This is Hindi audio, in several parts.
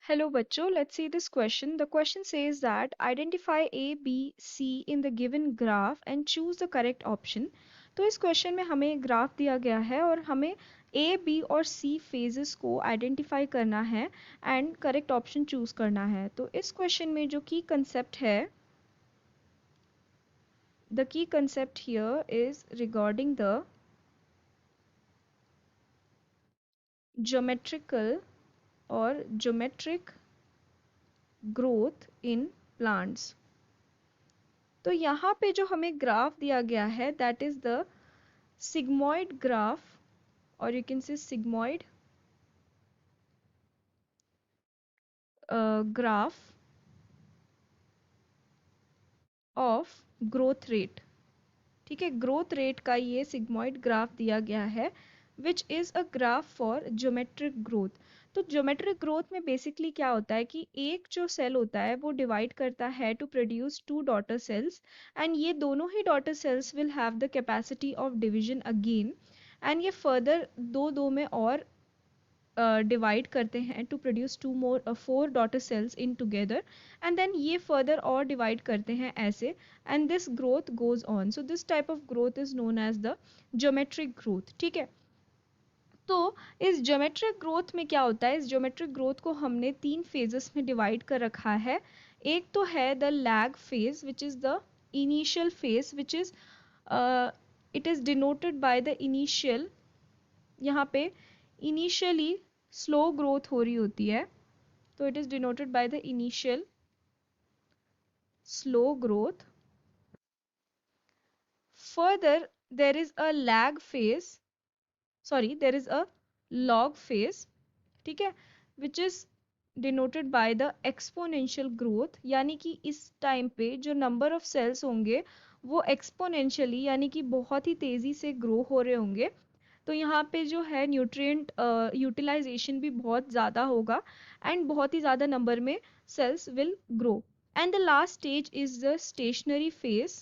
Hello बच्चों, let's see this question. The question says that identify A, B, C in the given graph and choose the correct option. तो इस क्वेश्चन में हमें ग्राफ दिया गया है और हमें A, B और C फेजेस को आइडेंटिफाई करना है एंड करेक्ट ऑप्शन चूज करना है. तो इस क्वेश्चन में जो की कंसेप्ट है, the key concept here is regarding the geometrical or geometric growth in plants. तो यहाँ पे जो हमें ग्राफ दिया गया है that is the sigmoid graph और you can say sigmoid graph of growth rate. ठीक है, ग्रोथ रेट का ये सिग्मॉइड ग्राफ दिया गया है which is a graph for geometric growth. तो ज्योमेट्रिक ग्रोथ में बेसिकली क्या होता है कि एक जो सेल होता है वो डिवाइड करता है to produce two daughter cells and ये दोनों ही daughter cells will have the capacity of division again and ये फर्दर दो दो में और डिवाइड करते हैं to produce two more 4 daughter cells in together and then ये फर्दर और डिवाइड करते हैं ऐसे and this growth goes on. So this type of growth is known as the geometric growth. ठीक है, तो इस ज्योमेट्रिक ग्रोथ में क्या होता है, इस ज्योमेट्रिक ग्रोथ को हमने 3 फेजेस में डिवाइड कर रखा है. एक तो है the lag phase which is the initial phase which is it is denoted by the initial. यहाँ पे इनिशियली स्लो ग्रोथ हो रही होती है तो it is denoted by the initial slow growth. Further there is a lag phase, sorry there is a log phase. ठीक है, which is denoted by the exponential growth, यानी कि इस टाइम पे जो नंबर ऑफ सेल्स होंगे वो एक्सपोनेंशियली यानी कि बहुत ही तेजी से ग्रो हो रहे होंगे. तो यहाँ पे जो है न्यूट्रिएंट यूटिलाइजेशन भी बहुत ज़्यादा होगा एंड बहुत ही ज़्यादा नंबर में sales will grow. And the last stage is the stationary phase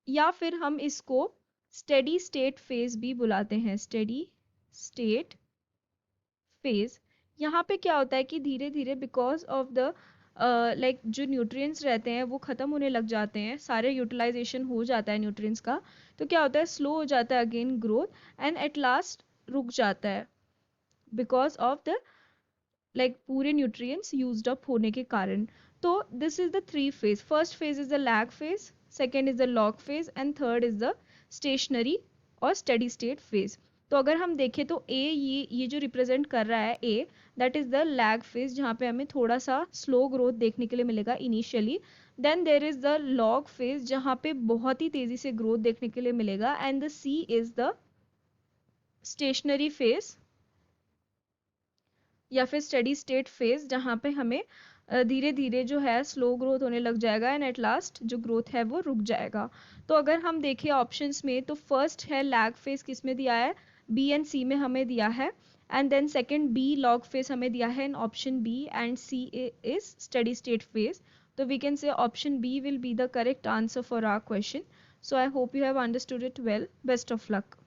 या फिर हम इसको स्टेडी स्टेट फेज भी बुलाते हैं. Steady state phase. यहाँ पे क्या होता है कि धीरे धीरे बिकॉज ऑफ द लाइक जो न्यूट्रिएंट्स रहते हैं वो ख़त्म होने लग जाते हैं, सारे यूटिलाइजेशन हो जाता है न्यूट्रिएंट्स का, तो क्या होता है स्लो हो जाता है again growth and at last रुक जाता है बिकॉज ऑफ द लाइक पूरे न्यूट्रिएंट्स यूज्ड अप होने के कारण. तो this is the 3 phase. First phase is the lag phase, second is the log phase and third is the stationary और स्टेडी स्टेट फेज. तो अगर हम देखें तो ए ये जो रिप्रेजेंट कर रहा है A, that is the lag phase जहाँ पे हमें थोड़ा सा स्लो ग्रोथ देखने के लिए मिलेगा initially. Then there is the log phase जहाँ पे बहुत ही तेजी से ग्रोथ देखने के लिए मिलेगा and the see is the stationary phase या फिर स्टेडी स्टेट फेज जहाँ पे हमें धीरे धीरे जो है स्लो ग्रोथ होने लग जाएगा एंड एट लास्ट जो ग्रोथ है वो रुक जाएगा. तो अगर हम देखें ऑप्शंस में तो फर्स्ट है लैग फेज, किस में दिया है, बी एंड सी में हमें दिया है. And then second B log phase हमें दिया है in option B and C is steady state phase. तो we can say option B will be the correct answer for our question. So I hope you have understood it well. Best of luck.